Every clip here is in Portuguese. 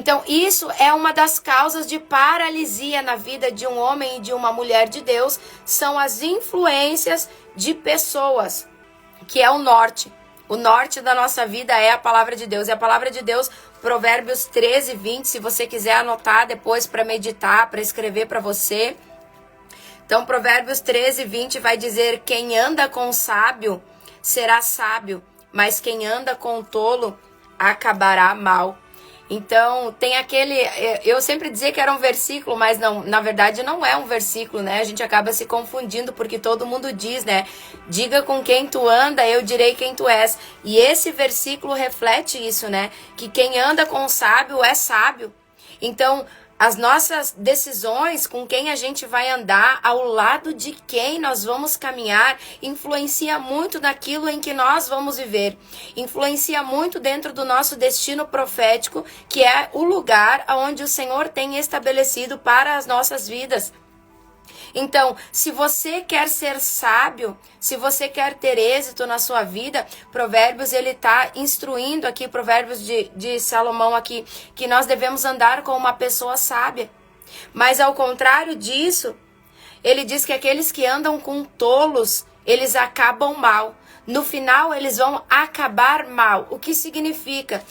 Então, isso é uma das causas de paralisia na vida de um homem e de uma mulher de Deus, são as influências de pessoas, que é o norte. O norte da nossa vida é a palavra de Deus. E a palavra de Deus, Provérbios 13, 20, se você quiser anotar depois para meditar, para escrever para você. Então, Provérbios 13, 20 vai dizer: quem anda com o sábio será sábio, mas quem anda com o tolo acabará mal. Então, tem aquele... Eu sempre dizia que era um versículo, mas não, na verdade não é um versículo, né? A gente acaba se confundindo, porque todo mundo diz, né? Diga com quem tu anda, eu direi quem tu és. E esse versículo reflete isso, né? Que quem anda com o sábio é sábio. Então, as nossas decisões, com quem a gente vai andar, ao lado de quem nós vamos caminhar, influencia muito naquilo em que nós vamos viver. Influencia muito dentro do nosso destino profético, que é o lugar onde o Senhor tem estabelecido para as nossas vidas. Então, se você quer ser sábio, se você quer ter êxito na sua vida, Provérbios, ele está instruindo aqui, Provérbios de Salomão aqui, que nós devemos andar com uma pessoa sábia. Mas ao contrário disso, ele diz que aqueles que andam com tolos, eles acabam mal. No final, eles vão acabar mal. O que significa?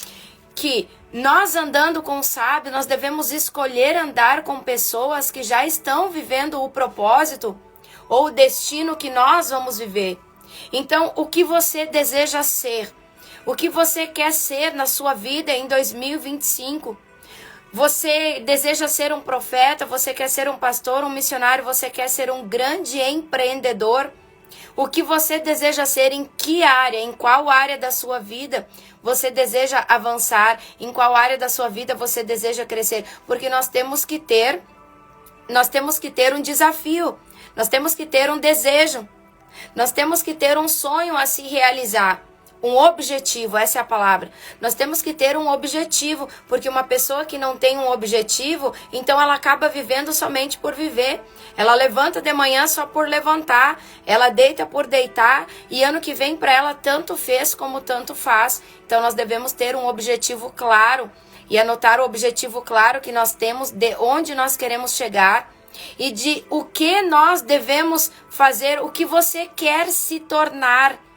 Que nós andando com o sábio, nós devemos escolher andar com pessoas que já estão vivendo o propósito ou o destino que nós vamos viver. Então, o que você deseja ser? O que você quer ser na sua vida em 2025? Você deseja ser um profeta? Você quer ser um pastor, um missionário? Você quer ser um grande empreendedor? O que você deseja ser, em que área, em qual área da sua vida você deseja avançar, em qual área da sua vida você deseja crescer? Porque nós temos que ter um desafio, nós temos que ter um desejo, nós temos que ter um sonho a se realizar. Um objetivo, essa é a palavra. Nós temos que ter um objetivo, porque uma pessoa que não tem um objetivo, então ela acaba vivendo somente por viver. Ela levanta de manhã só por levantar, ela deita por deitar, e ano que vem para ela tanto fez como tanto faz. Então nós devemos ter um objetivo claro e anotar o objetivo claro que nós temos, de onde nós queremos chegar e de o que nós devemos fazer, o que você quer se tornar.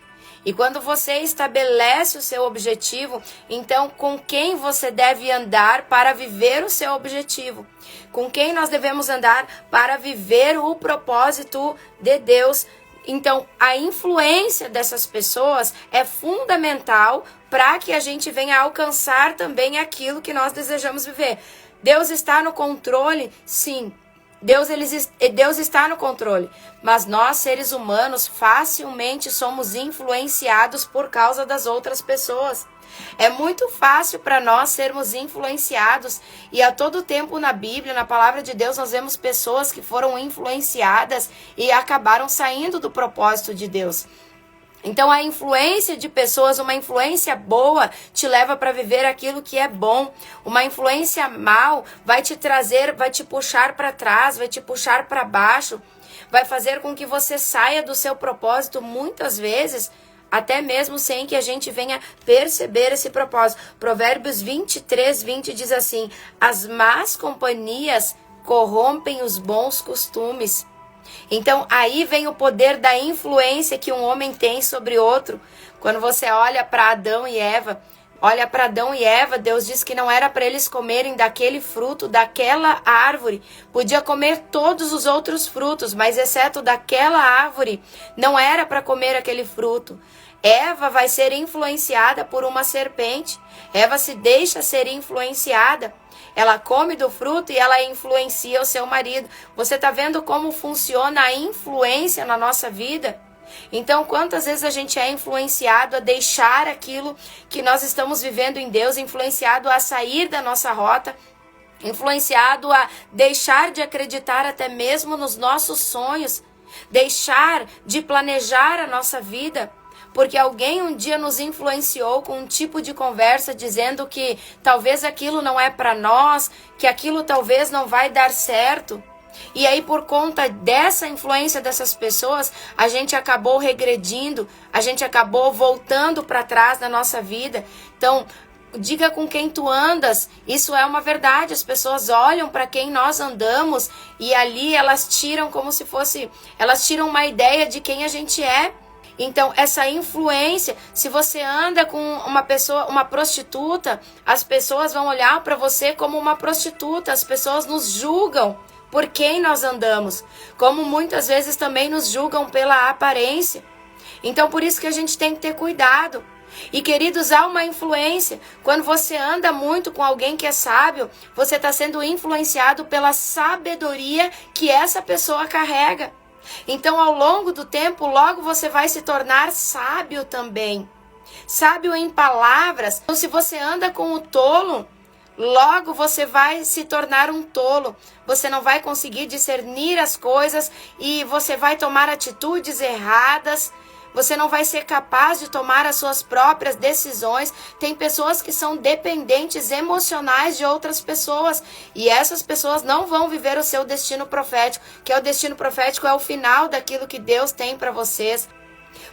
E quando você estabelece o seu objetivo, então com quem você deve andar para viver o seu objetivo? Com quem nós devemos andar para viver o propósito de Deus? Então, a influência dessas pessoas é fundamental para que a gente venha alcançar também aquilo que nós desejamos viver. Deus está no controle? Sim. Deus está no controle, mas nós, seres humanos, facilmente somos influenciados por causa das outras pessoas. É muito fácil para nós sermos influenciados, e a todo tempo na Bíblia, na palavra de Deus, nós vemos pessoas que foram influenciadas e acabaram saindo do propósito de Deus. Então a influência de pessoas, uma influência boa, te leva para viver aquilo que é bom. Uma influência mal vai te trazer, vai te puxar para trás, vai te puxar para baixo, vai fazer com que você saia do seu propósito muitas vezes, até mesmo sem que a gente venha perceber esse propósito. Provérbios 23, 20 diz assim: as más companhias corrompem os bons costumes. Então, aí vem o poder da influência que um homem tem sobre outro. Quando você olha para Adão e Eva, Deus disse que não era para eles comerem daquele fruto, daquela árvore. Podia comer todos os outros frutos, mas exceto daquela árvore, não era para comer aquele fruto. Eva vai ser influenciada por uma serpente. Eva se deixa ser influenciada. Ela come do fruto e ela influencia o seu marido. Você está vendo como funciona a influência na nossa vida? Então, quantas vezes a gente é influenciado a deixar aquilo que nós estamos vivendo em Deus, influenciado a sair da nossa rota, influenciado a deixar de acreditar até mesmo nos nossos sonhos, deixar de planejar a nossa vida, porque alguém um dia nos influenciou com um tipo de conversa dizendo que talvez aquilo não é para nós, que aquilo talvez não vai dar certo. E aí, por conta dessa influência dessas pessoas, a gente acabou regredindo, a gente acabou voltando para trás na nossa vida. Então, Diga com quem tu andas. Isso é uma verdade. As pessoas olham para quem nós andamos e ali elas tiram como se fosse, elas tiram uma ideia de quem a gente é. Então, essa influência, se você anda com uma pessoa, uma prostituta, as pessoas vão olhar para você como uma prostituta. As pessoas nos julgam por quem nós andamos, como muitas vezes também nos julgam pela aparência. Então, por isso que a gente tem que ter cuidado. E, queridos, há uma influência. Quando você anda muito com alguém que é sábio, você está sendo influenciado pela sabedoria que essa pessoa carrega. Então, ao longo do tempo, logo você vai se tornar sábio também. Sábio em palavras. Então, se você anda com o tolo, logo você vai se tornar um tolo. Você não vai conseguir discernir as coisas e você vai tomar atitudes erradas. Você não vai ser capaz de tomar as suas próprias decisões. Tem pessoas que são dependentes emocionais de outras pessoas. E essas pessoas não vão viver o seu destino profético. Que é o destino profético, é o final daquilo que Deus tem para vocês.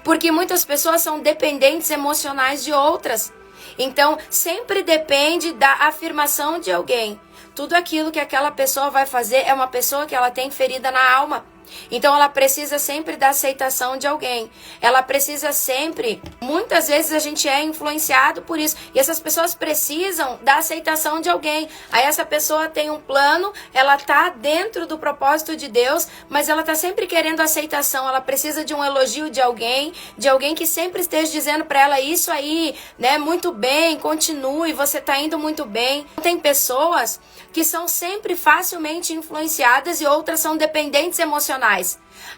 Porque muitas pessoas são dependentes emocionais de outras. Então, sempre depende da afirmação de alguém. Tudo aquilo que aquela pessoa vai fazer é uma pessoa que ela tem ferida na alma. Então ela precisa sempre da aceitação de alguém. Ela precisa sempre, muitas vezes a gente é influenciado por isso. E essas pessoas precisam da aceitação de alguém. Aí essa pessoa tem um plano, ela tá dentro do propósito de Deus, mas ela tá sempre querendo aceitação. Ela precisa de um elogio de alguém que sempre esteja dizendo para ela isso aí, né? Muito bem, continue, você tá indo muito bem. Tem pessoas que são sempre facilmente influenciadas e outras são dependentes emocionais.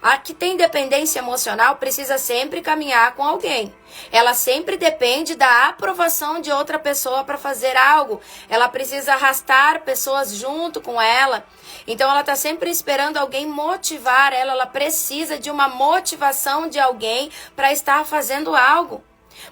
A que tem dependência emocional precisa sempre caminhar com alguém. Ela sempre depende da aprovação de outra pessoa para fazer algo. Ela precisa arrastar pessoas junto com ela. Então ela está sempre esperando alguém motivar ela. Ela precisa de uma motivação de alguém para estar fazendo algo.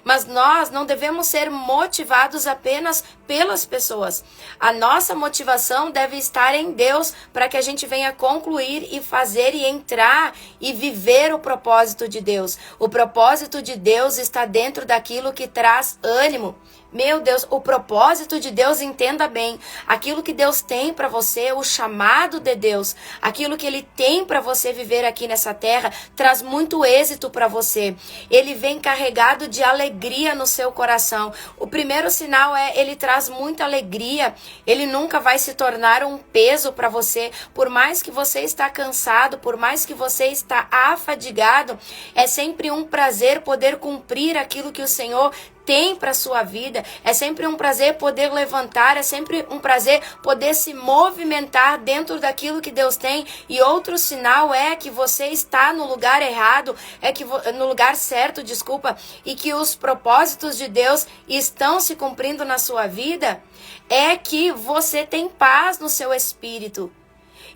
Mas nós não devemos ser motivados apenas pelas pessoas. A nossa motivação deve estar em Deus para que a gente venha concluir e fazer e entrar e viver o propósito de Deus. O propósito de Deus está dentro daquilo que traz ânimo. Meu Deus, o propósito de Deus, entenda bem, aquilo que Deus tem para você, o chamado de Deus, aquilo que Ele tem para você viver aqui nessa terra, traz muito êxito para você. Ele vem carregado de alegria no seu coração. O primeiro sinal é, ele traz muita alegria. Ele nunca vai se tornar um peso para você. Por mais que você está cansado, por mais que você está afadigado, é sempre um prazer poder cumprir aquilo que o Senhor tem para sua vida. É sempre um prazer poder levantar, é sempre um prazer poder se movimentar dentro daquilo que Deus tem. E outro sinal é que você está no lugar errado, no lugar certo, desculpa, e que os propósitos de Deus estão se cumprindo na sua vida, é que você tem paz no seu espírito.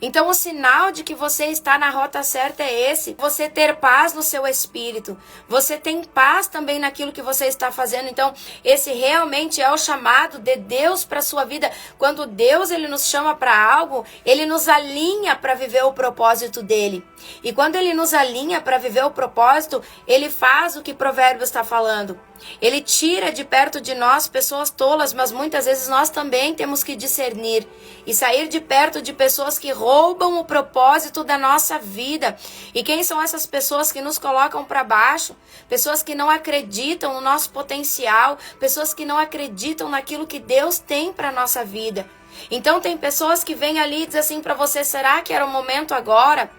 Então o sinal de que você está na rota certa é esse, você ter paz no seu espírito, você tem paz também naquilo que você está fazendo. Então esse realmente é o chamado de Deus para a sua vida. Quando Deus ele nos chama para algo, ele nos alinha para viver o propósito dele. E quando ele nos alinha para viver o propósito, ele faz o que Provérbios está falando. Ele tira de perto de nós pessoas tolas, mas muitas vezes nós também temos que discernir e sair de perto de pessoas que roubam o propósito da nossa vida. E quem são essas pessoas que nos colocam para baixo? Pessoas que não acreditam no nosso potencial, pessoas que não acreditam naquilo que Deus tem para a nossa vida. Então tem pessoas que vêm ali e dizem assim para você, será que era o momento agora?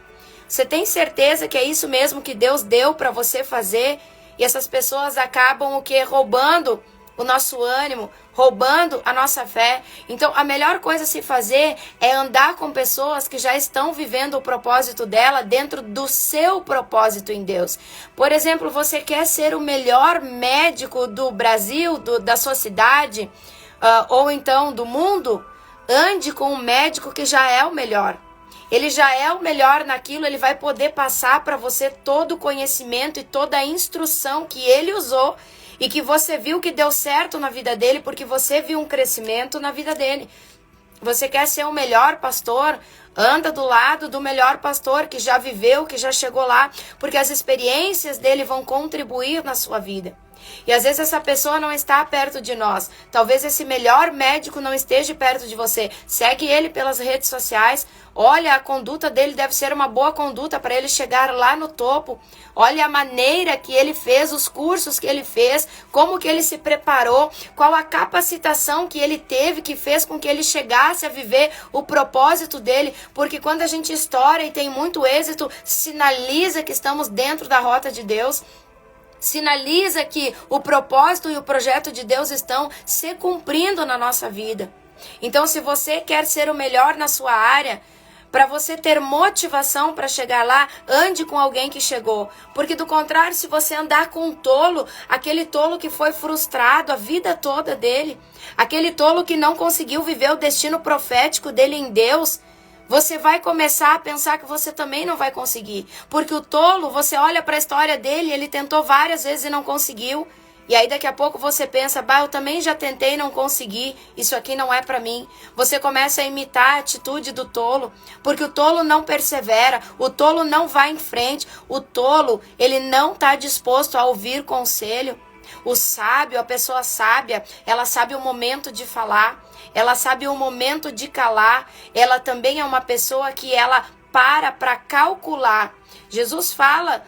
Você tem certeza que é isso mesmo que Deus deu para você fazer? E essas pessoas acabam o quê? Roubando o nosso ânimo, roubando a nossa fé. Então a melhor coisa a se fazer é andar com pessoas que já estão vivendo o propósito dela dentro do seu propósito em Deus. Por exemplo, você quer ser o melhor médico do Brasil, da sua cidade, ou então do mundo? Ande com um médico que já é o melhor. Ele já é o melhor naquilo, ele vai poder passar para você todo o conhecimento e toda a instrução que ele usou e que você viu que deu certo na vida dele, porque você viu um crescimento na vida dele. Você quer ser o melhor pastor? Anda do lado do melhor pastor que já viveu, que já chegou lá, porque as experiências dele vão contribuir na sua vida. E às vezes essa pessoa não está perto de nós. Talvez esse melhor médico não esteja perto de você. Segue ele pelas redes sociais. Olha, a conduta dele deve ser uma boa conduta para ele chegar lá no topo. Olha a maneira que ele fez, os cursos que ele fez, como que ele se preparou, qual a capacitação que ele teve, que fez com que ele chegasse a viver o propósito dele. Porque quando a gente estoura e tem muito êxito, sinaliza que estamos dentro da rota de Deus. Sinaliza que o propósito e o projeto de Deus estão se cumprindo na nossa vida. Então, se você quer ser o melhor na sua área, para você ter motivação para chegar lá, ande com alguém que chegou. Porque do contrário, se você andar com um tolo, aquele tolo que foi frustrado a vida toda dele, aquele tolo que não conseguiu viver o destino profético dele em Deus, você vai começar a pensar que você também não vai conseguir. Porque o tolo, você olha para a história dele, ele tentou várias vezes e não conseguiu. E aí daqui a pouco você pensa, eu também já tentei e não consegui, isso aqui não é para mim. Você começa a imitar a atitude do tolo, porque o tolo não persevera, o tolo não vai em frente, o tolo, ele não está disposto a ouvir conselho. O sábio, a pessoa sábia, ela sabe o momento de falar, ela sabe o momento de calar, ela também é uma pessoa que ela para calcular. Jesus fala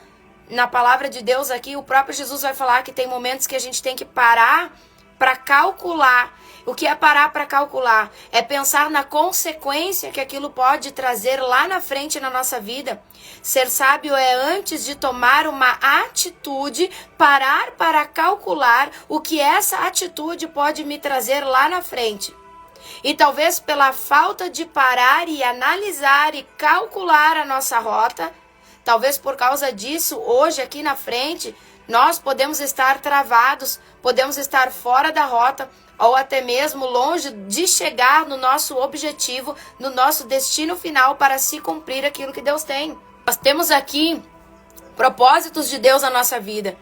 na palavra de Deus aqui, o próprio Jesus vai falar que tem momentos que a gente tem que parar para calcular. O que é parar para calcular? É pensar na consequência que aquilo pode trazer lá na frente na nossa vida. Ser sábio é, antes de tomar uma atitude, parar para calcular o que essa atitude pode me trazer lá na frente. E talvez pela falta de parar e analisar e calcular a nossa rota, talvez por causa disso, hoje aqui na frente, nós podemos estar travados, podemos estar fora da rota, ou até mesmo longe de chegar no nosso objetivo, no nosso destino final para se cumprir aquilo que Deus tem. Nós temos aqui propósitos de Deus na nossa vida,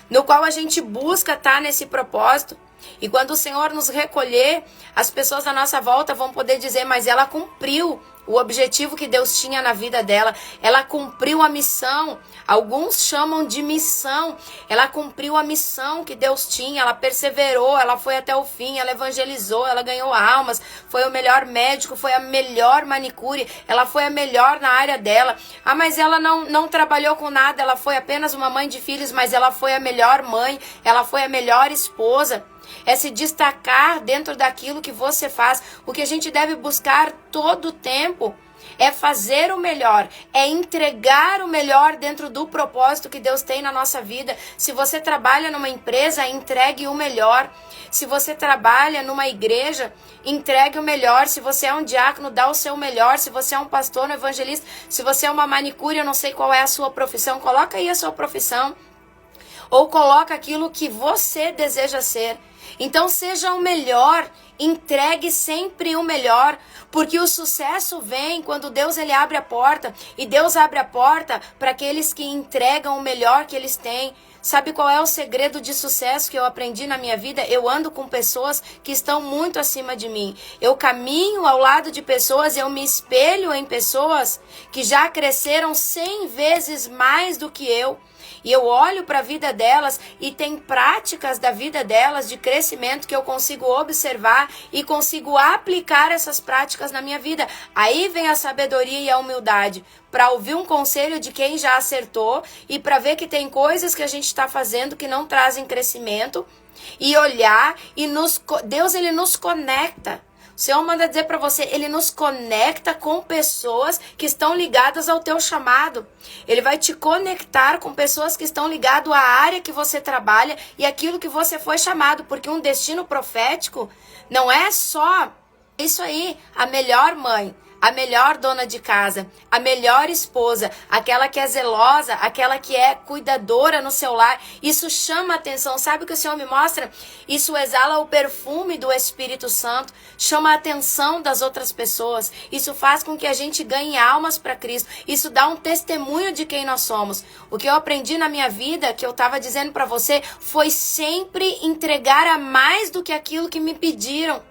no qual a gente busca estar nesse propósito. E quando o Senhor nos recolher, as pessoas à nossa volta vão poder dizer, mas ela cumpriu o objetivo que Deus tinha na vida dela, ela cumpriu a missão. Alguns chamam de missão. Ela cumpriu a missão que Deus tinha, ela perseverou, ela foi até o fim, ela evangelizou, ela ganhou almas, foi o melhor médico, foi a melhor manicure, ela foi a melhor na área dela. Mas ela não trabalhou com nada, ela foi apenas uma mãe de filhos, mas ela foi a melhor mãe, ela foi a melhor esposa. É se destacar dentro daquilo que você faz. O que a gente deve buscar todo o tempo é fazer o melhor, é entregar o melhor dentro do propósito que Deus tem na nossa vida. Se você trabalha numa empresa, entregue o melhor. Se você trabalha numa igreja, entregue o melhor. Se você é um diácono, dá o seu melhor. Se você é um pastor, um evangelista, se você é uma manicure, eu não sei qual é a sua profissão, coloca aí a sua profissão. Ou coloca aquilo que você deseja ser. Então seja o melhor, entregue sempre o melhor, porque o sucesso vem quando Deus ele abre a porta, e Deus abre a porta para aqueles que entregam o melhor que eles têm. Sabe qual é o segredo de sucesso que eu aprendi na minha vida? Eu ando com pessoas que estão muito acima de mim. Eu caminho ao lado de pessoas, eu me espelho em pessoas que já cresceram 100 vezes mais do que eu. E eu olho para a vida delas e tem práticas da vida delas de crescimento que eu consigo observar e consigo aplicar essas práticas na minha vida. Aí vem a sabedoria e a humildade para ouvir um conselho de quem já acertou e para ver que tem coisas que a gente está fazendo que não trazem crescimento e olhar e Deus ele nos conecta. O Senhor manda dizer para você, ele nos conecta com pessoas que estão ligadas ao teu chamado. Ele vai te conectar com pessoas que estão ligadas à área que você trabalha e aquilo que você foi chamado. Porque um destino profético não é só isso aí, a melhor mãe, a melhor dona de casa, a melhor esposa, aquela que é zelosa, aquela que é cuidadora no seu lar. Isso chama atenção. Sabe o que o Senhor me mostra? Isso exala o perfume do Espírito Santo, chama a atenção das outras pessoas. Isso faz com que a gente ganhe almas para Cristo. Isso dá um testemunho de quem nós somos. O que eu aprendi na minha vida, que eu estava dizendo para você, foi sempre entregar a mais do que aquilo que me pediram.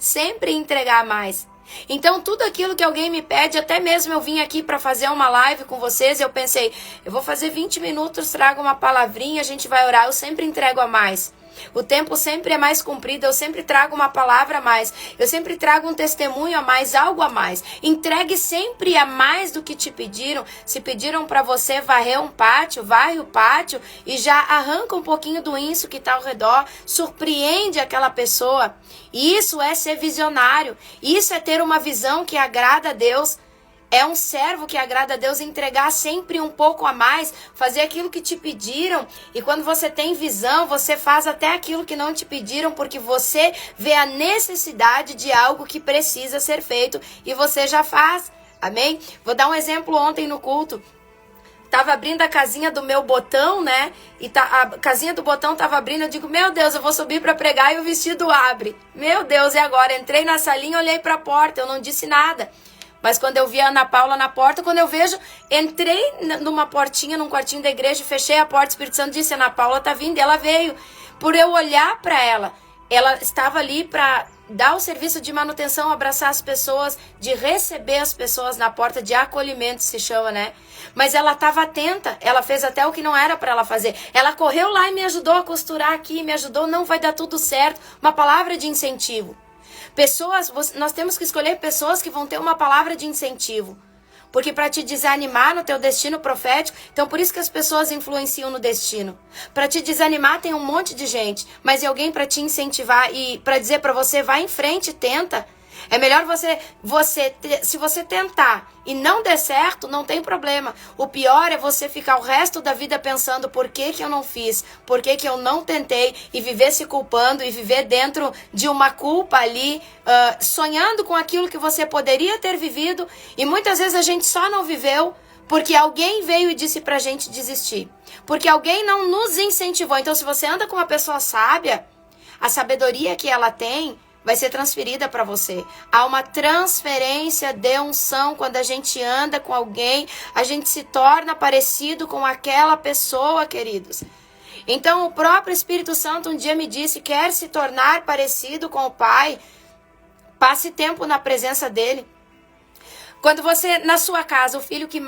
sempre entregar mais. Então, tudo aquilo que alguém me pede, até mesmo eu vim aqui para fazer uma live com vocês, eu pensei, eu vou fazer 20 minutos, trago uma palavrinha, a gente vai orar, eu sempre entrego a mais. O tempo sempre é mais comprido, eu sempre trago uma palavra a mais, eu sempre trago um testemunho a mais, algo a mais. Entregue sempre a mais do que te pediram. Se pediram para você varrer um pátio, varre o pátio e já arranca um pouquinho do inso que está ao redor, surpreende aquela pessoa. Isso é ser visionário, isso é ter uma visão que agrada a Deus. É um servo que agrada a Deus entregar sempre um pouco a mais, fazer aquilo que te pediram. E quando você tem visão, você faz até aquilo que não te pediram, porque você vê a necessidade de algo que precisa ser feito e você já faz. Amém? Vou dar um exemplo ontem no culto. Tava abrindo a casinha do meu botão, né? E a casinha do botão tava abrindo. Eu digo, meu Deus, eu vou subir para pregar e o vestido abre. Meu Deus, e agora? Entrei na salinha, olhei para a porta, eu não disse nada. Mas quando eu vi a Ana Paula na porta, quando eu vejo, entrei numa portinha, num quartinho da igreja, fechei a porta, o Espírito Santo disse, Ana Paula tá vindo, e ela veio. Por eu olhar para ela estava ali para dar o serviço de manutenção, abraçar as pessoas, de receber as pessoas na porta, de acolhimento se chama, né? Mas ela estava atenta, ela fez até o que não era para ela fazer. Ela correu lá e me ajudou a costurar aqui, me ajudou, não vai dar tudo certo. Uma palavra de incentivo. Nós temos que escolher pessoas que vão ter uma palavra de incentivo. Porque para te desanimar no teu destino profético, então por isso que as pessoas influenciam no destino. Para te desanimar tem um monte de gente, mas é alguém para te incentivar e para dizer para você, vai em frente, tenta. É melhor se você tentar e não der certo, não tem problema. O pior é você ficar o resto da vida pensando por que eu não fiz, por que eu não tentei e viver se culpando e viver dentro de uma culpa ali, sonhando com aquilo que você poderia ter vivido e muitas vezes a gente só não viveu porque alguém veio e disse pra gente desistir. Porque alguém não nos incentivou. Então se você anda com uma pessoa sábia, a sabedoria que ela tem vai ser transferida para você. Há uma transferência de unção quando a gente anda com alguém, a gente se torna parecido com aquela pessoa, queridos. Então, o próprio Espírito Santo um dia me disse, quer se tornar parecido com o Pai, passe tempo na presença dele. Quando você, na sua casa, o filho que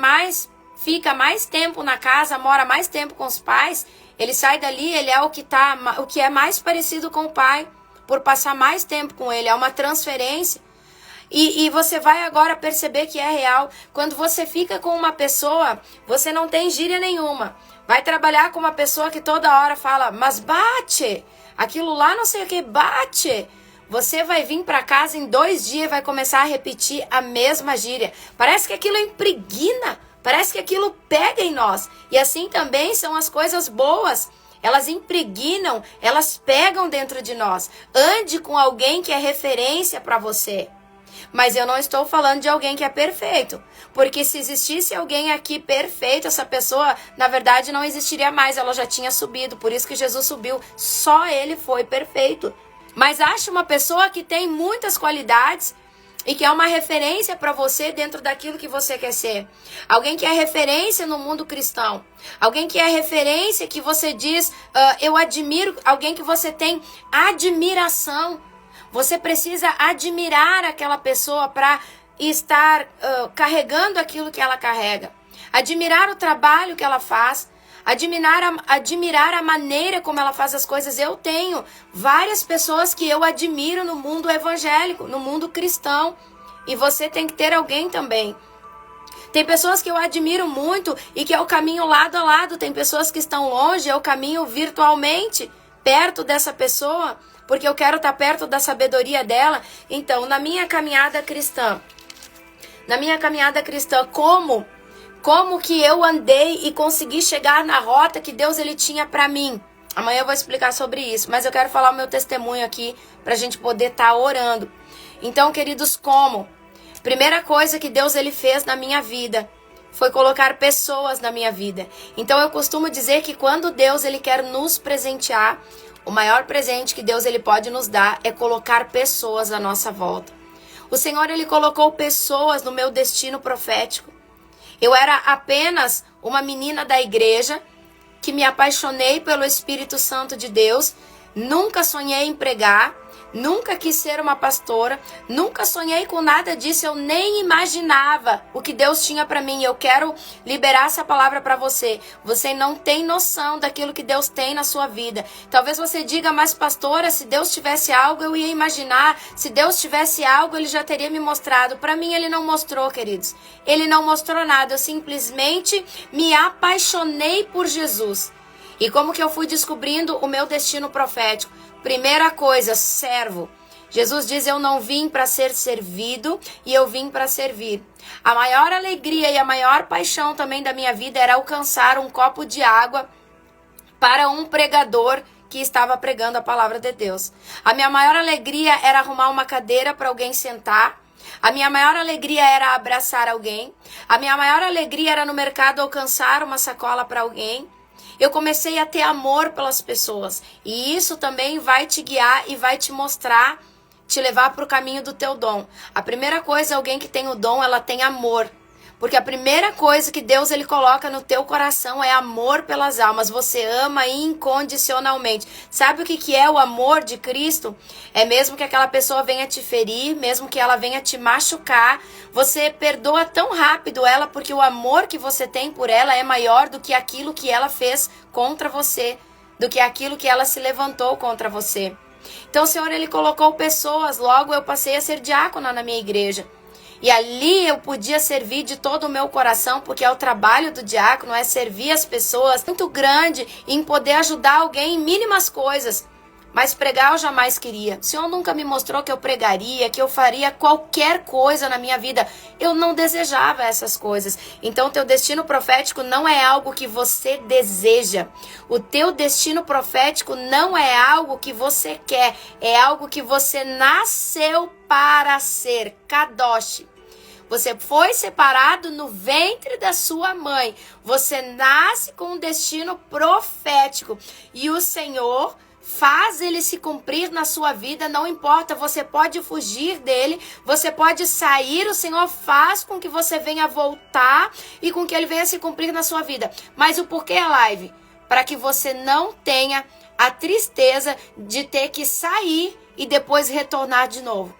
fica mais tempo na casa, mora mais tempo com os pais, ele sai dali, ele é o que é mais parecido com o Pai. Por passar mais tempo com ele, é uma transferência. E você vai agora perceber que é real. Quando você fica com uma pessoa, você não tem gíria nenhuma. Vai trabalhar com uma pessoa que toda hora fala, mas bate, aquilo lá não sei o que, bate. Você vai vir para casa em 2 dias e vai começar a repetir a mesma gíria. Parece que aquilo impregna, parece que aquilo pega em nós. E assim também são as coisas boas. Elas impregnam, elas pegam dentro de nós. Ande com alguém que é referência para você. Mas eu não estou falando de alguém que é perfeito. Porque se existisse alguém aqui perfeito, essa pessoa, na verdade, não existiria mais. Ela já tinha subido. Por isso que Jesus subiu. Só ele foi perfeito. Mas ache uma pessoa que tem muitas qualidades e que é uma referência para você dentro daquilo que você quer ser. Alguém que é referência no mundo cristão. Alguém que é referência que você diz, eu admiro. Alguém que você tem admiração. Você precisa admirar aquela pessoa para estar carregando aquilo que ela carrega. Admirar o trabalho que ela faz. Admirar a maneira como ela faz as coisas. Eu tenho várias pessoas que eu admiro no mundo evangélico, no mundo cristão. E você tem que ter alguém também. Tem pessoas que eu admiro muito e que eu caminho lado a lado. Tem pessoas que estão longe, eu caminho virtualmente perto dessa pessoa, porque eu quero estar perto da sabedoria dela. Então, na minha caminhada cristã, como que eu andei e consegui chegar na rota que Deus ele tinha para mim? Amanhã eu vou explicar sobre isso, mas eu quero falar o meu testemunho aqui para a gente poder estar orando. Então, queridos, primeira coisa que Deus ele fez na minha vida foi colocar pessoas na minha vida. Então, eu costumo dizer que quando Deus ele quer nos presentear, o maior presente que Deus ele pode nos dar é colocar pessoas à nossa volta. O Senhor ele colocou pessoas no meu destino profético. Eu era apenas uma menina da igreja que me apaixonei pelo Espírito Santo de Deus, nunca sonhei em pregar, Nunca quis ser uma pastora, nunca sonhei com nada disso, eu nem imaginava o que Deus tinha para mim. Eu quero liberar essa palavra para você. Você não tem noção daquilo que Deus tem na sua vida. Talvez você diga, mas pastora, se Deus tivesse algo, eu ia imaginar. Se Deus tivesse algo, Ele já teria me mostrado. Para mim, Ele não mostrou, queridos. Ele não mostrou nada. Eu simplesmente me apaixonei por Jesus. E como que eu fui descobrindo o meu destino profético? Primeira coisa, servo. Jesus diz, eu não vim para ser servido e eu vim para servir. A maior alegria e a maior paixão também da minha vida era alcançar um copo de água para um pregador que estava pregando a palavra de Deus. A minha maior alegria era arrumar uma cadeira para alguém sentar. A minha maior alegria era abraçar alguém. A minha maior alegria era no mercado alcançar uma sacola para alguém. Eu comecei a ter amor pelas pessoas. E isso também vai te guiar e vai te mostrar, te levar para o caminho do teu dom. A primeira coisa, alguém que tem o dom, ela tem amor. Porque a primeira coisa que Deus ele coloca no teu coração é amor pelas almas. Você ama incondicionalmente. Sabe o que é o amor de Cristo? É mesmo que aquela pessoa venha te ferir, mesmo que ela venha te machucar, você perdoa tão rápido ela porque o amor que você tem por ela é maior do que aquilo que ela fez contra você, do que aquilo que ela se levantou contra você. Então o Senhor ele colocou pessoas, logo eu passei a ser diácona na minha igreja. E ali eu podia servir de todo o meu coração, porque é o trabalho do diácono, é servir as pessoas, muito grande em poder ajudar alguém em mínimas coisas. Mas pregar eu jamais queria. O Senhor nunca me mostrou que eu pregaria, que eu faria qualquer coisa na minha vida. Eu não desejava essas coisas. Então, teu destino profético não é algo que você deseja. O teu destino profético não é algo que você quer. É algo que você nasceu para ser. Kadosh. Você foi separado no ventre da sua mãe. Você nasce com um destino profético. E o Senhor faz ele se cumprir na sua vida, não importa, você pode fugir dele, você pode sair, o Senhor faz com que você venha voltar e com que ele venha se cumprir na sua vida. Mas o porquê a live? Para que você não tenha a tristeza de ter que sair e depois retornar de novo.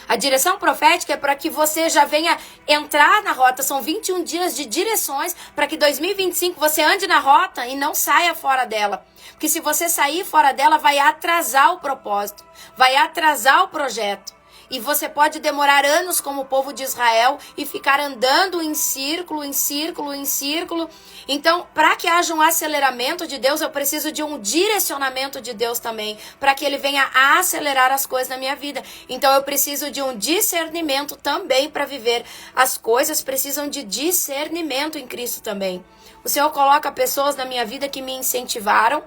A direção profética é para que você já venha entrar na rota. São 21 dias de direções para que 2025 você ande na rota e não saia fora dela. Porque se você sair fora dela, vai atrasar o propósito, vai atrasar o projeto. E você pode demorar anos como o povo de Israel e ficar andando em círculo, em círculo, em círculo. Então, para que haja um aceleramento de Deus, eu preciso de um direcionamento de Deus também, para que ele venha a acelerar as coisas na minha vida. Então, eu preciso de um discernimento também para viver. As coisas precisam de discernimento em Cristo também. O Senhor coloca pessoas na minha vida que me incentivaram,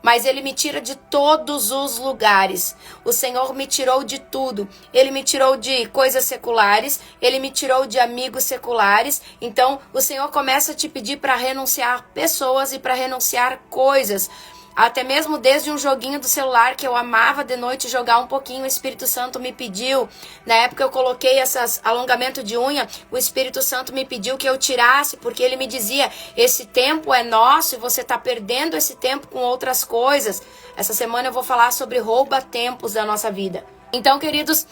mas ele me tira de todos os lugares. O Senhor me tirou de tudo. Ele me tirou de coisas seculares, ele me tirou de amigos seculares. Então, o Senhor começa a te pedir para renunciar pessoas e para renunciar coisas. Até mesmo desde um joguinho do celular que eu amava de noite jogar um pouquinho, o Espírito Santo me pediu. Na época eu coloquei esses alongamento de unha, o Espírito Santo me pediu que eu tirasse, porque ele me dizia, esse tempo é nosso e você está perdendo esse tempo com outras coisas. Essa semana eu vou falar sobre rouba-tempos da nossa vida. Então, queridos,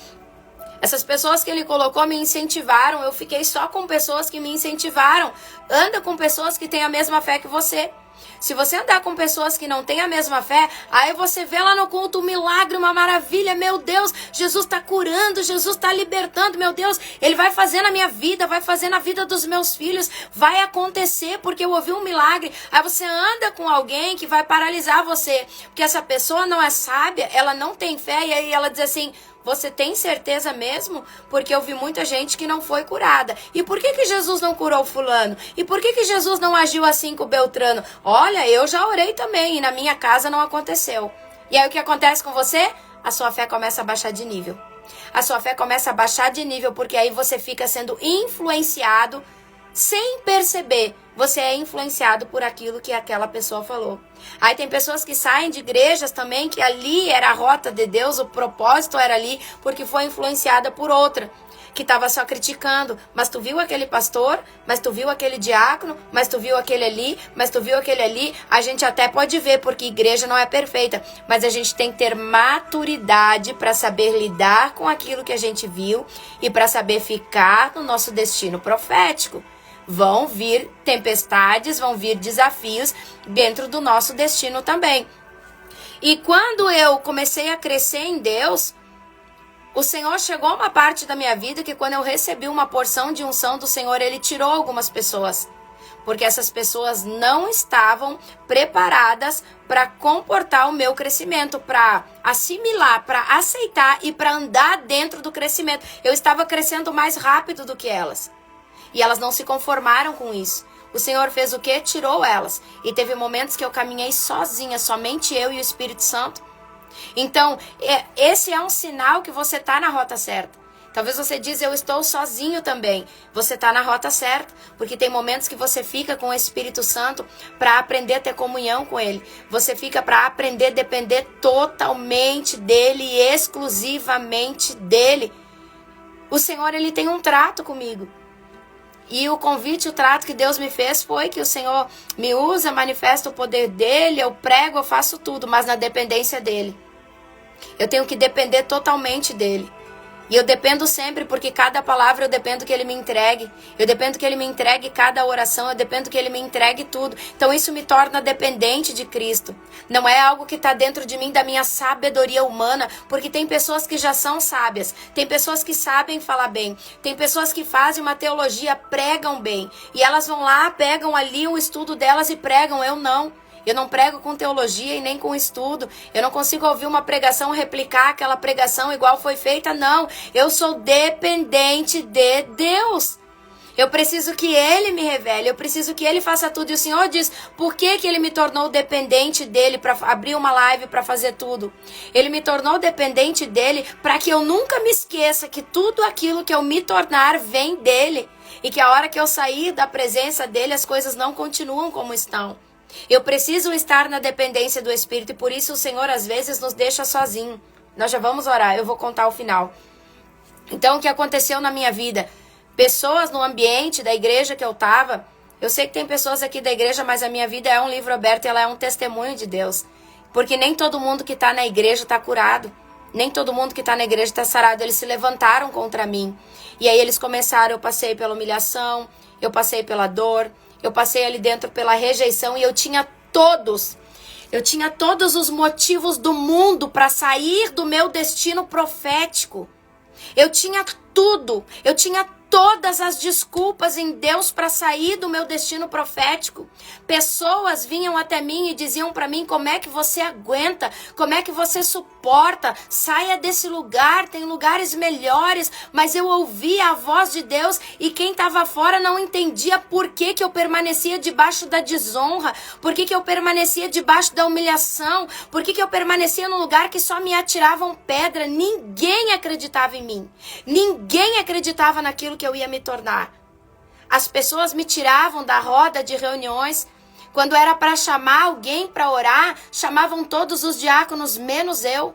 essas pessoas que ele colocou me incentivaram, eu fiquei só com pessoas que me incentivaram. Anda com pessoas que têm a mesma fé que você. Se você andar com pessoas que não têm a mesma fé, aí você vê lá no culto um milagre, uma maravilha, meu Deus, Jesus está curando, Jesus está libertando, meu Deus, Ele vai fazer na minha vida, vai fazer na vida dos meus filhos, vai acontecer porque eu ouvi um milagre. Aí você anda com alguém que vai paralisar você, porque essa pessoa não é sábia, ela não tem fé, e aí ela diz assim, você tem certeza mesmo? Porque eu vi muita gente que não foi curada. E por que Jesus não curou fulano? E por que Jesus não agiu assim com o Beltrano? Olha, eu já orei também e na minha casa não aconteceu. E aí o que acontece com você? A sua fé começa a baixar de nível. A sua fé começa a baixar de nível porque aí você fica sendo influenciado sem perceber. Você é influenciado por aquilo que aquela pessoa falou. Aí tem pessoas que saem de igrejas também, que ali era a rota de Deus, o propósito era ali, porque foi influenciada por outra. que estava só criticando. Mas tu viu aquele pastor? Mas tu viu aquele diácono? Mas tu viu aquele ali? Mas tu viu aquele ali? A gente até pode ver, porque igreja não é perfeita. Mas a gente tem que ter maturidade para saber lidar com aquilo que a gente viu e para saber ficar no nosso destino profético. Vão vir tempestades, vão vir desafios dentro do nosso destino também. E quando eu comecei a crescer em Deus, o Senhor chegou a uma parte da minha vida que quando eu recebi uma porção de unção do Senhor, Ele tirou algumas pessoas. Porque essas pessoas não estavam preparadas para comportar o meu crescimento, para assimilar, para aceitar e para andar dentro do crescimento. Eu estava crescendo mais rápido do que elas. E elas não se conformaram com isso. O Senhor fez o quê? Tirou elas. E teve momentos que eu caminhei sozinha, somente eu e o Espírito Santo. Então, esse é um sinal que você está na rota certa. Talvez você diz, eu estou sozinho também. Você está na rota certa. Porque tem momentos que você fica com o Espírito Santo para aprender a ter comunhão com Ele. Você fica para aprender a depender totalmente dEle e exclusivamente dEle. O Senhor, Ele tem um trato comigo. E o convite, o trato que Deus me fez foi que o Senhor me usa, manifesta o poder dEle, eu prego, eu faço tudo, mas na dependência dEle. Eu tenho que depender totalmente dEle. E eu dependo sempre, porque cada palavra eu dependo que Ele me entregue. Eu dependo que Ele me entregue cada oração, eu dependo que Ele me entregue tudo. Então isso me torna dependente de Cristo. Não é algo que está dentro de mim, da minha sabedoria humana, porque tem pessoas que já são sábias, tem pessoas que sabem falar bem, tem pessoas que fazem uma teologia, pregam bem. E elas vão lá, pegam ali o estudo delas e pregam, eu não. Eu não prego com teologia e nem com estudo. Eu não consigo ouvir uma pregação, replicar aquela pregação igual foi feita, não. Eu sou dependente de Deus. Eu preciso que Ele me revele, eu preciso que Ele faça tudo. E o Senhor diz, por que Ele me tornou dependente dEle para abrir uma live, para fazer tudo? Ele me tornou dependente dEle para que eu nunca me esqueça que tudo aquilo que eu me tornar vem dEle. E que a hora que eu sair da presença dEle, as coisas não continuam como estão. Eu preciso estar na dependência do Espírito e por isso o Senhor às vezes nos deixa sozinho. Nós já vamos orar, eu vou contar o final. Então o que aconteceu na minha vida? Pessoas no ambiente da igreja que eu estava, eu sei que tem pessoas aqui da igreja, mas a minha vida é um livro aberto e ela é um testemunho de Deus. Porque nem todo mundo que está na igreja está curado. Nem todo mundo que está na igreja está sarado. Eles se levantaram contra mim. E aí eles começaram, eu passei pela humilhação, eu passei pela dor, eu passei ali dentro pela rejeição e eu tinha todos os motivos do mundo para sair do meu destino profético. Eu tinha tudo, eu tinha todas as desculpas em Deus para sair do meu destino profético. Pessoas vinham até mim e diziam para mim, como é que você aguenta? Como é que você suporta? Saia desse lugar, tem lugares melhores. Mas eu ouvia a voz de Deus e quem estava fora não entendia por que eu permanecia debaixo da desonra, por que eu permanecia debaixo da humilhação, por que eu permanecia num lugar que só me atiravam pedra. Ninguém acreditava em mim. Ninguém acreditava naquilo que eu ia me tornar. As pessoas me tiravam da roda de reuniões. Quando era para chamar alguém para orar, chamavam todos os diáconos, menos eu.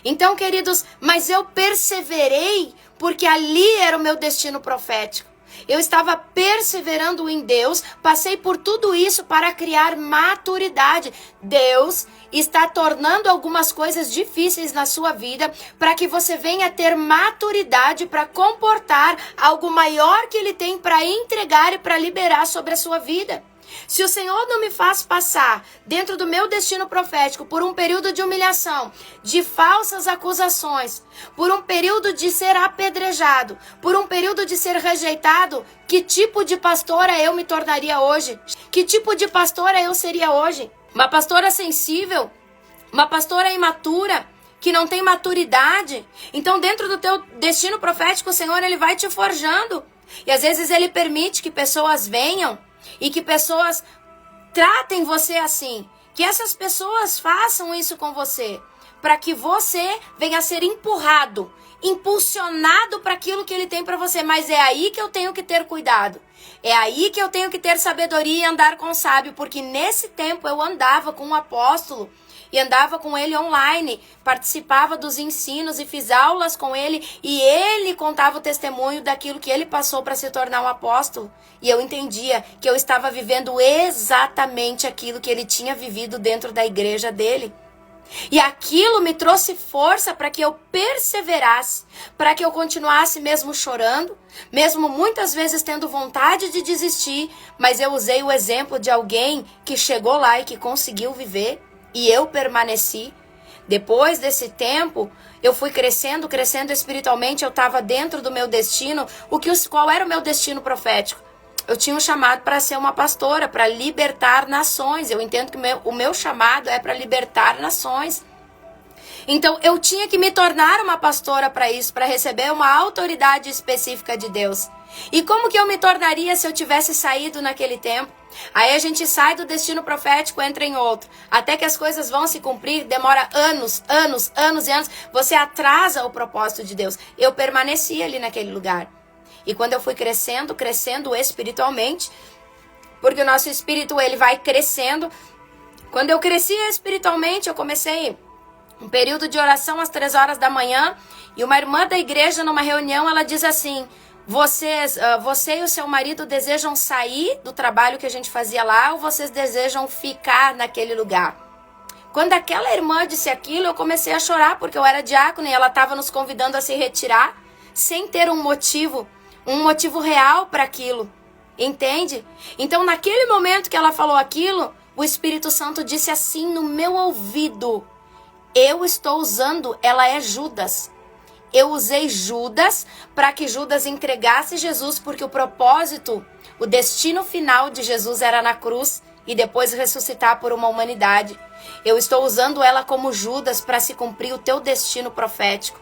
Então, queridos, mas eu perseverei, porque ali era o meu destino profético. Eu estava perseverando em Deus, passei por tudo isso para criar maturidade. Deus está tornando algumas coisas difíceis na sua vida para que você venha ter maturidade para comportar algo maior que Ele tem para entregar e para liberar sobre a sua vida. Se o Senhor não me faz passar dentro do meu destino profético por um período de humilhação, de falsas acusações, por um período de ser apedrejado, por um período de ser rejeitado, que tipo de pastora eu me tornaria hoje? Que tipo de pastora eu seria hoje? Uma pastora sensível? Uma pastora imatura? Que não tem maturidade? Então dentro do teu destino profético o Senhor Ele vai te forjando. E às vezes Ele permite que pessoas venham e que pessoas tratem você assim, que essas pessoas façam isso com você, para que você venha a ser empurrado, impulsionado para aquilo que Ele tem para você. Mas é aí que eu tenho que ter cuidado, é aí que eu tenho que ter sabedoria e andar com sábio, porque nesse tempo eu andava com um apóstolo e andava com ele online, participava dos ensinos e fiz aulas com ele, e ele contava o testemunho daquilo que ele passou para se tornar um apóstolo. E eu entendia que eu estava vivendo exatamente aquilo que ele tinha vivido dentro da igreja dele. E aquilo me trouxe força para que eu perseverasse, para que eu continuasse mesmo chorando, mesmo muitas vezes tendo vontade de desistir, mas eu usei o exemplo de alguém que chegou lá e que conseguiu viver, e eu permaneci. Depois desse tempo, eu fui crescendo espiritualmente, eu estava dentro do meu destino. Qual era o meu destino profético? Eu tinha um chamado para ser uma pastora, para libertar nações. Eu entendo que o meu chamado é para libertar nações. Então, eu tinha que me tornar uma pastora para isso, para receber uma autoridade específica de Deus. E como que eu me tornaria se eu tivesse saído naquele tempo? Aí a gente sai do destino profético, entra em outro. Até que as coisas vão se cumprir, demora anos e anos. Você atrasa o propósito de Deus. Eu permaneci ali naquele lugar. E quando eu fui crescendo espiritualmente, porque o nosso espírito ele vai crescendo. Quando eu cresci espiritualmente, eu comecei um período de oração às 3 horas da manhã, e uma irmã da igreja, numa reunião, ela diz assim: você e o seu marido desejam sair do trabalho que a gente fazia lá, ou vocês desejam ficar naquele lugar? Quando aquela irmã disse aquilo, eu comecei a chorar, porque eu era diácono e ela estava nos convidando a se retirar, sem ter um motivo real para aquilo, entende? Então, naquele momento que ela falou aquilo, o Espírito Santo disse assim no meu ouvido: eu estou usando, ela é Judas. Eu usei Judas para que Judas entregasse Jesus, porque o propósito, o destino final de Jesus era na cruz e depois ressuscitar por uma humanidade. Eu estou usando ela como Judas para se cumprir o teu destino profético.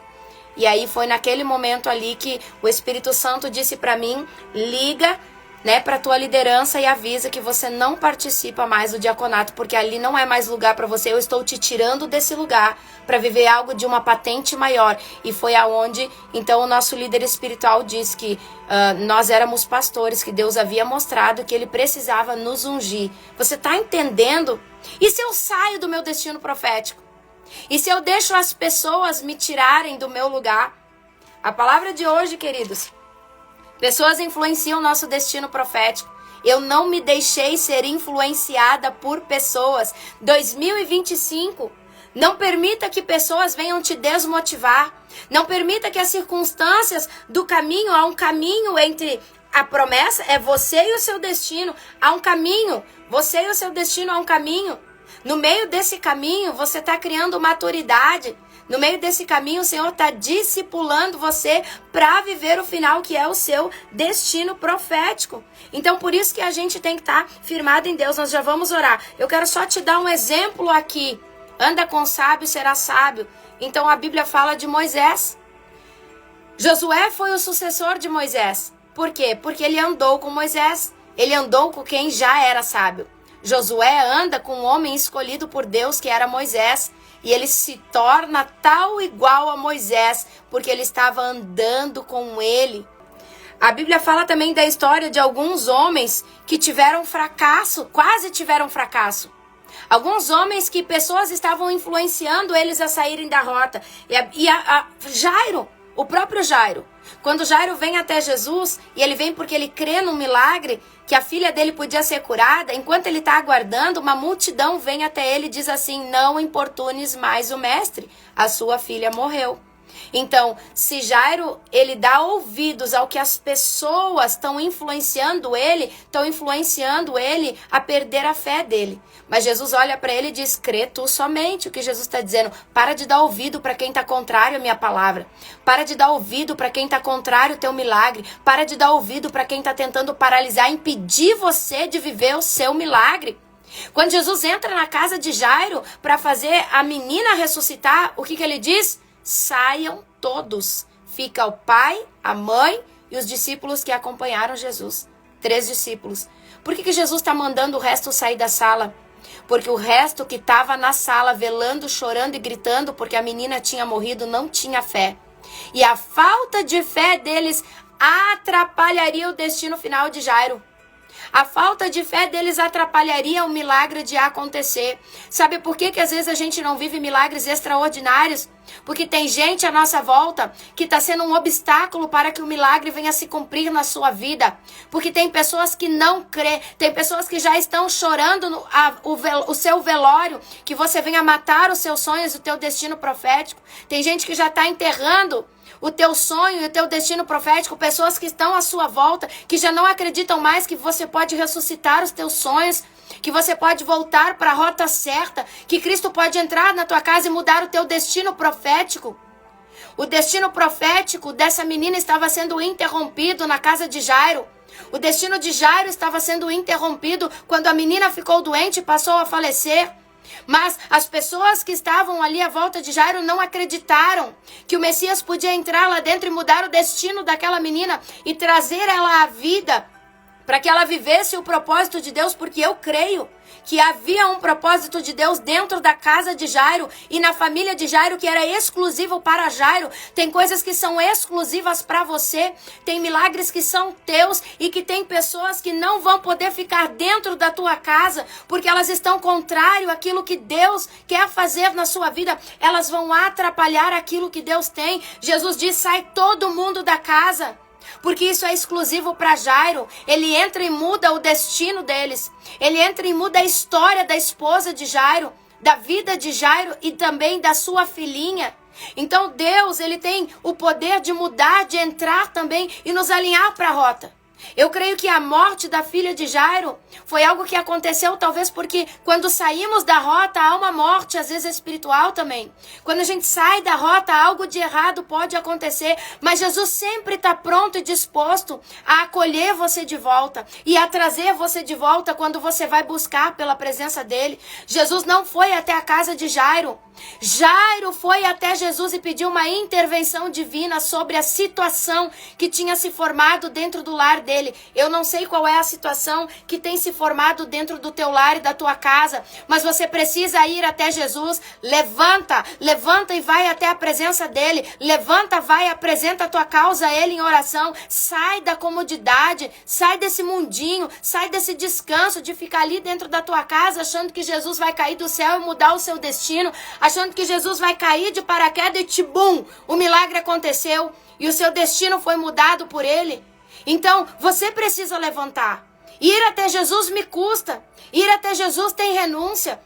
E aí foi naquele momento ali que o Espírito Santo disse para mim: liga, para tua liderança e avisa que você não participa mais do diaconato, porque ali não é mais lugar para você. Eu estou te tirando desse lugar para viver algo de uma patente maior. E foi aonde, então, o nosso líder espiritual disse que nós éramos pastores, que Deus havia mostrado que ele precisava nos ungir. Você está entendendo? E se eu saio do meu destino profético? E se eu deixo as pessoas me tirarem do meu lugar? A palavra de hoje, queridos: pessoas influenciam nosso destino profético. Eu não me deixei ser influenciada por pessoas. 2025, não permita que pessoas venham te desmotivar. Não permita que as circunstâncias do caminho, há um caminho entre a promessa, é você e o seu destino. Há um caminho, você e o seu destino há um caminho. No meio desse caminho, você está criando maturidade. No meio desse caminho, o Senhor está discipulando você para viver o final, que é o seu destino profético. Então, por isso que a gente tem que estar firmado em Deus. Nós já vamos orar. Eu quero só te dar um exemplo aqui. Anda com sábio, será sábio. Então, a Bíblia fala de Moisés. Josué foi o sucessor de Moisés. Por quê? Porque ele andou com Moisés. Ele andou com quem já era sábio. Josué anda com um homem escolhido por Deus, que era Moisés, e ele se torna tal igual a Moisés, porque ele estava andando com ele. A Bíblia fala também da história de alguns homens que tiveram fracasso, quase tiveram fracasso. Alguns homens que pessoas estavam influenciando eles a saírem da rota. Jairo, o próprio Jairo. Quando Jairo vem até Jesus, e ele vem porque ele crê no milagre, que a filha dele podia ser curada, enquanto ele está aguardando, uma multidão vem até ele e diz assim: não importunes mais o mestre, a sua filha morreu. Então, se Jairo, ele dá ouvidos ao que as pessoas estão influenciando ele a perder a fé dele. Mas Jesus olha para ele e diz: crê tu somente. O que Jesus está dizendo: para de dar ouvido para quem está contrário à minha palavra. Para de dar ouvido para quem está contrário ao teu milagre. Para de dar ouvido para quem está tentando paralisar, impedir você de viver o seu milagre. Quando Jesus entra na casa de Jairo para fazer a menina ressuscitar, o que ele diz? Saiam todos. Fica o pai, a mãe e os discípulos que acompanharam Jesus. 3 discípulos. Por que Jesus está mandando o resto sair da sala? Porque o resto que estava na sala velando, chorando e gritando porque a menina tinha morrido não tinha fé. E a falta de fé deles atrapalharia o destino final de Jairo. A falta de fé deles atrapalharia o milagre de acontecer. Sabe por que às vezes a gente não vive milagres extraordinários? Porque tem gente à nossa volta que está sendo um obstáculo para que o milagre venha se cumprir na sua vida. Porque tem pessoas que não crê, tem pessoas que já estão chorando o seu velório, que você venha matar os seus sonhos, o teu destino profético. Tem gente que já está enterrando o teu sonho e o teu destino profético, pessoas que estão à sua volta, que já não acreditam mais que você pode ressuscitar os teus sonhos, que você pode voltar para a rota certa, que Cristo pode entrar na tua casa e mudar o teu destino profético. O destino profético dessa menina estava sendo interrompido na casa de Jairo. O destino de Jairo estava sendo interrompido quando a menina ficou doente e passou a falecer. Mas as pessoas que estavam ali à volta de Jairo não acreditaram que o Messias podia entrar lá dentro e mudar o destino daquela menina e trazer ela à vida para que ela vivesse o propósito de Deus, porque eu creio que havia um propósito de Deus dentro da casa de Jairo e na família de Jairo que era exclusivo para Jairo. Tem coisas que são exclusivas para você, tem milagres que são teus e que tem pessoas que não vão poder ficar dentro da tua casa porque elas estão contrário àquilo que Deus quer fazer na sua vida. Elas vão atrapalhar aquilo que Deus tem. Jesus diz: sai todo mundo da casa. Porque isso é exclusivo para Jairo. Ele entra e muda o destino deles. Ele entra e muda a história da esposa de Jairo, da vida de Jairo e também da sua filhinha. Então Deus, ele tem o poder de mudar, de entrar também e nos alinhar para a rota. Eu creio que a morte da filha de Jairo foi algo que aconteceu talvez porque quando saímos da rota há uma morte, às vezes espiritual também. Quando a gente sai da rota, algo de errado pode acontecer, mas Jesus sempre está pronto e disposto a acolher você de volta e a trazer você de volta quando você vai buscar pela presença dele. Jesus não foi até a casa de Jairo. Jairo foi até Jesus e pediu uma intervenção divina sobre a situação que tinha se formado dentro do lar dele. Eu não sei qual é a situação que tem se formado dentro do teu lar e da tua casa, mas você precisa ir até Jesus. Levanta e vai até a presença dele. Levanta, vai, apresenta a tua causa a ele em oração. Sai da comodidade, sai desse mundinho, sai desse descanso de ficar ali dentro da tua casa achando que Jesus vai cair do céu e mudar o seu destino, achando que Jesus vai cair de paraquedas e tibum, o milagre aconteceu e o seu destino foi mudado por ele. Então, você precisa levantar. Ir até Jesus me custa. Ir até Jesus tem renúncia.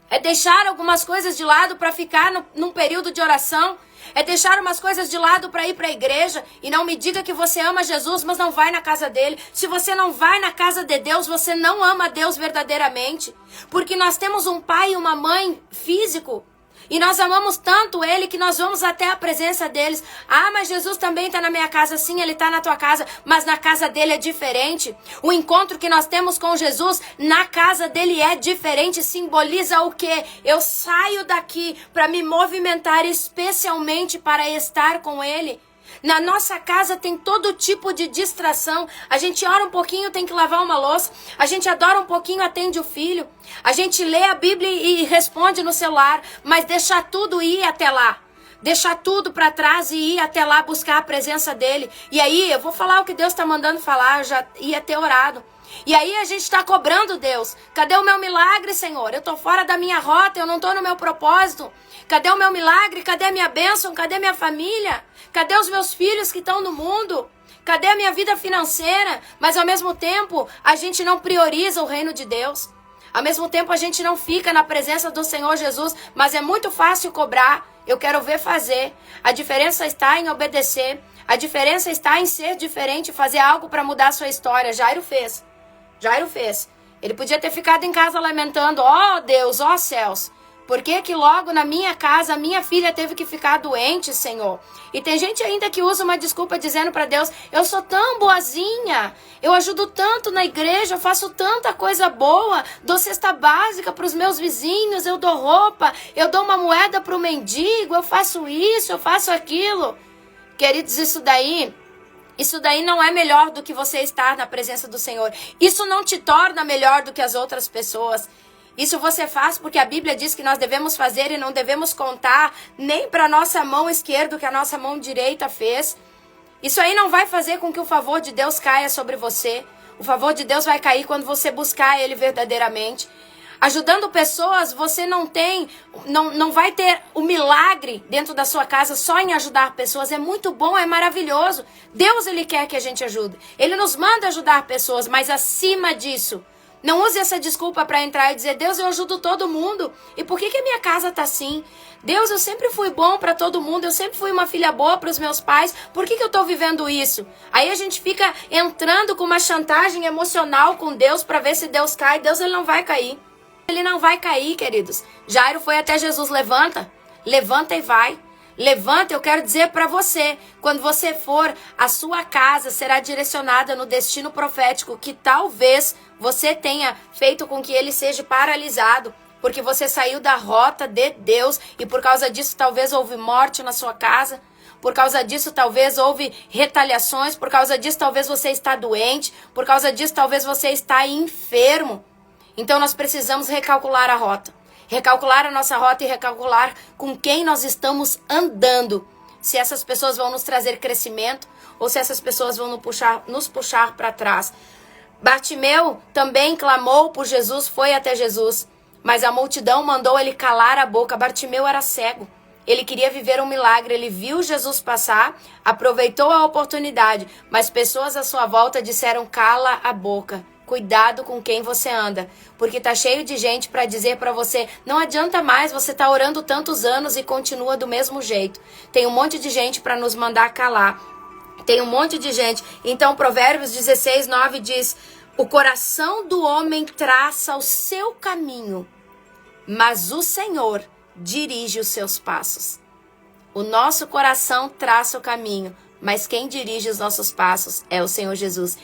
É deixar algumas coisas de lado para ficar num período de oração. É deixar umas coisas de lado para ir para a igreja. E não me diga que você ama Jesus, mas não vai na casa dele. Se você não vai na casa de Deus, você não ama Deus verdadeiramente. Porque nós temos um pai e uma mãe físico. E nós amamos tanto ele que nós vamos até a presença deles. Ah, mas Jesus também está na minha casa. Sim, ele está na tua casa, mas na casa dele é diferente. O encontro que nós temos com Jesus na casa dele é diferente. Simboliza o quê? Eu saio daqui para me movimentar especialmente para estar com ele. Na nossa casa tem todo tipo de distração. A gente ora um pouquinho, tem que lavar uma louça. A gente adora um pouquinho, atende o filho. A gente lê a Bíblia e responde no celular. Mas deixar tudo e ir até lá. Deixar tudo para trás e ir até lá buscar a presença dele. E aí, eu vou falar o que Deus está mandando falar. Eu já ia ter orado. E aí a gente está cobrando Deus. Cadê o meu milagre, Senhor? Eu estou fora da minha rota, eu não estou no meu propósito. Cadê o meu milagre? Cadê a minha bênção? Cadê a minha família? Cadê os meus filhos que estão no mundo? Cadê a minha vida financeira? Mas ao mesmo tempo, a gente não prioriza o reino de Deus. Ao mesmo tempo, a gente não fica na presença do Senhor Jesus. Mas é muito fácil cobrar. Eu quero ver fazer. A diferença está em obedecer. A diferença está em ser diferente, fazer algo para mudar a sua história. Jairo fez. Ele podia ter ficado em casa lamentando: ó Deus, ó céus, por que que logo na minha casa a minha filha teve que ficar doente, Senhor? E tem gente ainda que usa uma desculpa dizendo para Deus: eu sou tão boazinha, eu ajudo tanto na igreja, eu faço tanta coisa boa, dou cesta básica para os meus vizinhos, eu dou roupa, eu dou uma moeda para o mendigo, eu faço isso, eu faço aquilo. Queridos, isso daí não é melhor do que você estar na presença do Senhor. Isso não te torna melhor do que as outras pessoas. Isso você faz porque a Bíblia diz que nós devemos fazer e não devemos contar nem para a nossa mão esquerda o que a nossa mão direita fez. Isso aí não vai fazer com que o favor de Deus caia sobre você. O favor de Deus vai cair quando você buscar Ele verdadeiramente. Ajudando pessoas, você não vai ter o milagre dentro da sua casa só em ajudar pessoas. É muito bom, é maravilhoso. Deus, Ele quer que a gente ajude. Ele nos manda ajudar pessoas, mas acima disso, não use essa desculpa para entrar e dizer, Deus, eu ajudo todo mundo. E por que a minha casa tá assim? Deus, eu sempre fui bom para todo mundo, eu sempre fui uma filha boa para os meus pais. Por que eu tô vivendo isso? Aí a gente fica entrando com uma chantagem emocional com Deus para ver se Deus cai. Deus, Ele não vai cair. Ele não vai cair, queridos. Jairo foi até Jesus, levanta e vai. Levanta, eu quero dizer para você, quando você for, a sua casa será direcionada no destino profético que talvez você tenha feito com que ele seja paralisado, porque você saiu da rota de Deus e por causa disso talvez houve morte na sua casa. Por causa disso, talvez houve retaliações. Por causa disso, talvez você está doente. Por causa disso, talvez você está enfermo. Então nós precisamos recalcular a rota. Recalcular a nossa rota e recalcular com quem nós estamos andando. Se essas pessoas vão nos trazer crescimento ou se essas pessoas vão nos puxar para trás. Bartimeu também clamou por Jesus, foi até Jesus. Mas a multidão mandou ele calar a boca. Bartimeu era cego. Ele queria viver um milagre. Ele viu Jesus passar, aproveitou a oportunidade. Mas pessoas à sua volta disseram, cala a boca. Cuidado com quem você anda, porque tá cheio de gente para dizer para você, não adianta mais, você tá orando tantos anos e continua do mesmo jeito. Tem um monte de gente para nos mandar calar. Tem um monte de gente. Então Provérbios 16:9 diz, o coração do homem traça o seu caminho, mas o Senhor dirige os seus passos. O nosso coração traça o caminho, mas quem dirige os nossos passos é o Senhor Jesus.